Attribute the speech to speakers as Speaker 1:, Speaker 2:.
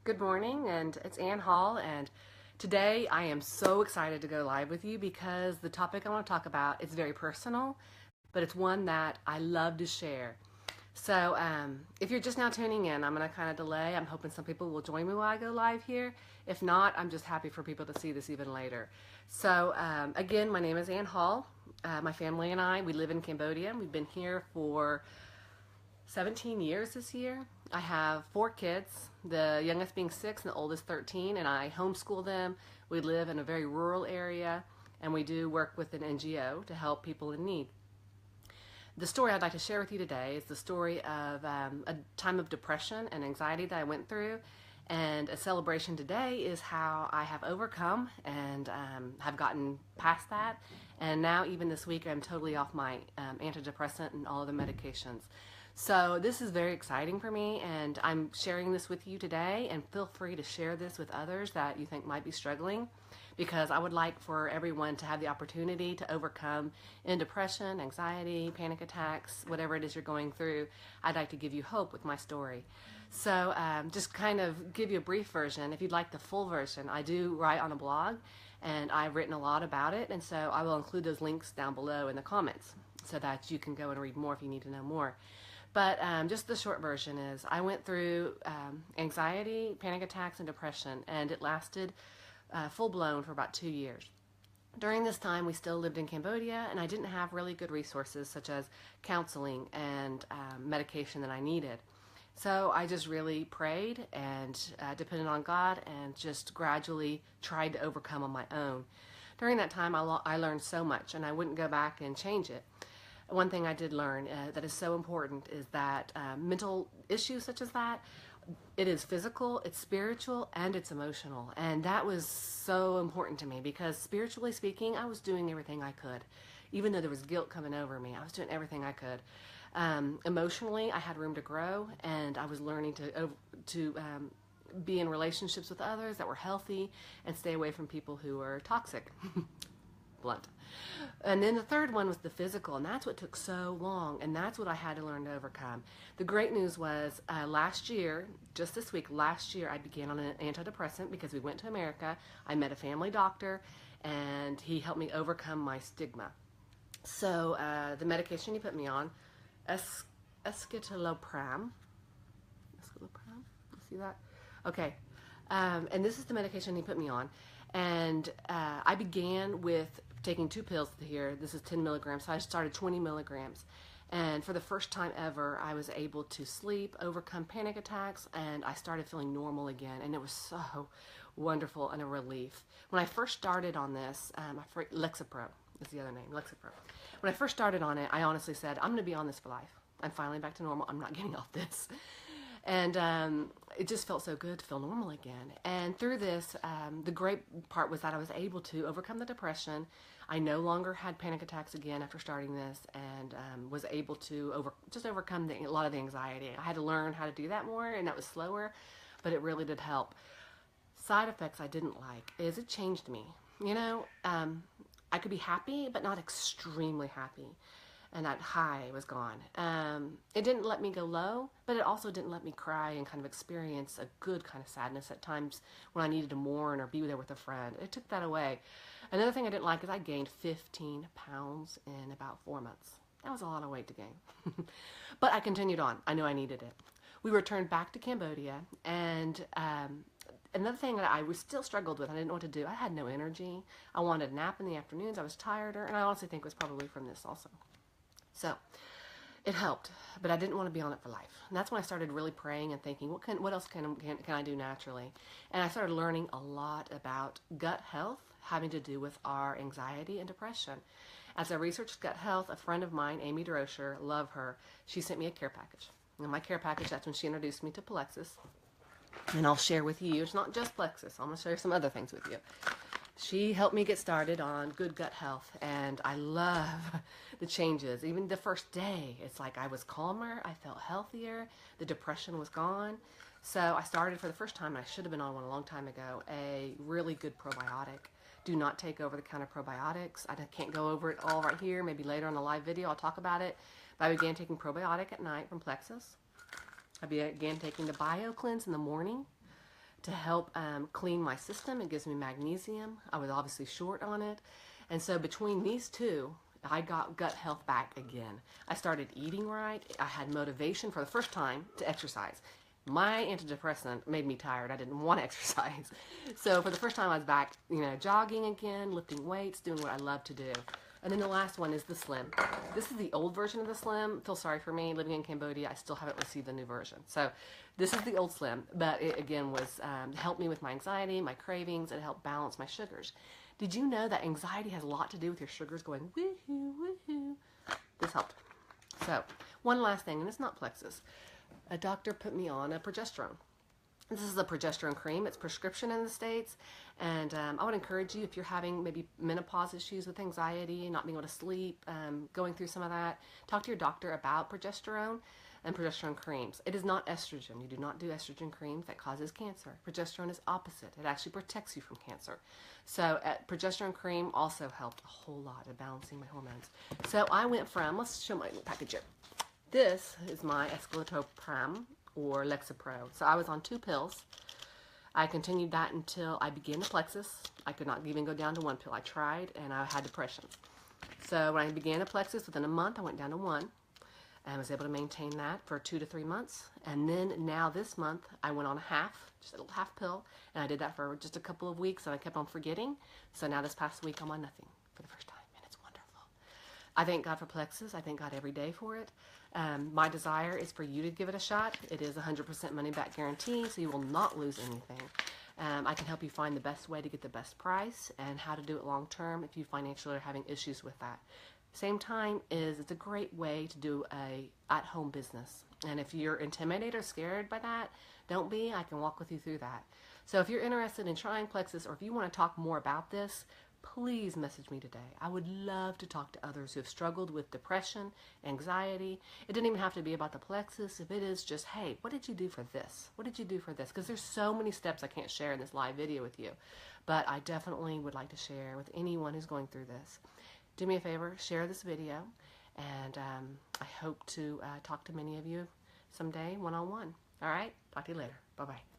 Speaker 1: Good morning, and it's Ann Hall, and today I am so excited to go live with you because the topic I want to talk about is very personal, but it's one that I love to share. So, if you're just now tuning in, I'm going to kind of delay. I'm hoping some people will join me while I go live here. If not, I'm just happy for people to see this even later. So, again, my name is Ann Hall. My family and I, we live in Cambodia. We've been here for 17 years this year. I have 4 kids, the youngest being 6 and the oldest 13, and I homeschool them. We live in a very rural area, and we do work with an NGO to help people in need. The story I'd like to share with you today is the story of a time of depression and anxiety that I went through, and a celebration today is how I have overcome and have gotten past that, and now even this week I'm totally off my antidepressant and all of the medications. So this is very exciting for me, and I'm sharing this with you today, and feel free to share this with others that you think might be struggling, because I would like for everyone to have the opportunity to overcome in depression, anxiety, panic attacks, whatever it is you're going through. I'd like to give you hope with my story. So just kind of give you a brief version. If you'd like the full version, I do write on a blog, and I've written a lot about it, and so I will include those links down below in the comments so that you can go and read more if you need to know more. But just the short version is I went through anxiety, panic attacks, and depression, and it lasted full-blown for about 2 years. During this time, we still lived in Cambodia, and I didn't have really good resources such as counseling and medication that I needed. So I just really prayed and depended on God and just gradually tried to overcome on my own. During that time, I learned so much, and I wouldn't go back and change it. One thing I did learn that is so important is that mental issues such as that, it is physical, it's spiritual, and it's emotional. And that was so important to me because spiritually speaking, I was doing everything I could. Even though there was guilt coming over me, I was doing everything I could. Emotionally, I had room to grow, and I was learning to be in relationships with others that were healthy and stay away from people who were toxic. Blunt. And then the third one was the physical, and that's what took so long, and that's what I had to learn to overcome. The great news was last year, just this week, last year I began on an antidepressant because we went to America. I met a family doctor, and he helped me overcome my stigma. So the medication he put me on, escitalopram. Escitalopram? You see that? Okay. And this is the medication he put me on. And I began with taking 2 pills here. This is 10 milligrams. So I started 20 milligrams. And for the first time ever, I was able to sleep, overcome panic attacks, and I started feeling normal again. And it was so wonderful and a relief. When I first started on this, Lexapro is the other name, Lexapro. When I first started on it, I honestly said, I'm going to be on this for life. I'm finally back to normal. I'm not getting off this. And it just felt so good to feel normal again. And through this, the great part was that I was able to overcome the depression. I no longer had panic attacks again after starting this, and was able to overcome a lot of the anxiety. I had to learn how to do that more, and that was slower, but it really did help. Side effects I didn't like is it changed me. You know, I could be happy, but not extremely happy. And that high was gone. It didn't let me go low, but it also didn't let me cry and kind of experience a good kind of sadness at times when I needed to mourn or be there with a friend. It took that away. Another thing I didn't like is I gained 15 pounds in about 4 months. That was a lot of weight to gain. But I continued on. I knew I needed it. We returned back to Cambodia, and another thing that I was still struggled with, I didn't know what to do. I had no energy. I wanted a nap in the afternoons. I was tireder, and I honestly think it was probably from this also. So it helped, but I didn't want to be on it for life. And that's when I started really praying and thinking, what else can I do naturally? And I started learning a lot about gut health having to do with our anxiety and depression. As I researched gut health, a friend of mine, Amy Droscher, love her, she sent me a care package. And my care package, that's when she introduced me to Plexus. And I'll share with you, it's not just Plexus, I'm going to share some other things with you. She helped me get started on good gut health, and I love the changes. Even the first day, it's like I was calmer, I felt healthier, the depression was gone. So I started for the first time, and I should have been on one a long time ago, a really good probiotic. Do not take over-the-counter probiotics. I can't go over it all right here. Maybe later on a live video I'll talk about it. But I began taking probiotic at night from Plexus. I began taking the Bio Cleanse in the morning to help clean my system. It gives me magnesium. I was obviously short on it. And so between these two, I got gut health back again. I started eating right. I had motivation for the first time to exercise. My antidepressant made me tired. I didn't want to exercise. So for the first time I was back, jogging again, lifting weights, doing what I love to do. And then the last one is the Slim. This is the old version of the Slim. Feel sorry for me, living in Cambodia, I still haven't received the new version. So this is the old Slim, but it again was helped me with my anxiety, my cravings, and helped balance my sugars. Did you know that anxiety has a lot to do with your sugars going woohoo, woohoo? This helped. So one last thing, and it's not Plexus. A doctor put me on a progesterone. This is a progesterone cream. It's prescription in the States. And I would encourage you, if you're having maybe menopause issues with anxiety, not being able to sleep, going through some of that, talk to your doctor about progesterone and progesterone creams. It is not estrogen. You do not do estrogen creams. That causes cancer. Progesterone is opposite. It actually protects you from cancer. So progesterone cream also helped a whole lot in balancing my hormones. So I went from, let's show my package here. This is my escitalopram, or Lexapro. So I was on 2 pills. I continued that until I began the Plexus. I could not even go down to 1 pill. I tried, and I had depression. So when I began the Plexus, within a month, I went down to 1, and was able to maintain that for 2 to 3 months. And then now this month, I went on just a little half pill, and I did that for just a couple of weeks, and I kept on forgetting. So now this past week, I'm on nothing for the first time, and it's wonderful. I thank God for Plexus. I thank God every day for it. My desire is for you to give it a shot. It is 100% money back guarantee, so you will not lose anything. I can help you find the best way to get the best price and how to do it long term if you financially are having issues with that. Same time it's a great way to do a at-home business. And if you're intimidated or scared by that, don't be. I can walk with you through that. So if you're interested in trying Plexus, or if you want to talk more about this, please message me today. I would love to talk to others who have struggled with depression, anxiety. It doesn't even have to be about the Plexus. If it is just, hey, what did you do for this? What did you do for this? Because there's so many steps I can't share in this live video with you. But I definitely would like to share with anyone who's going through this. Do me a favor, share this video. And I hope to talk to many of you someday one-on-one. All right? Talk to you later. Bye-bye.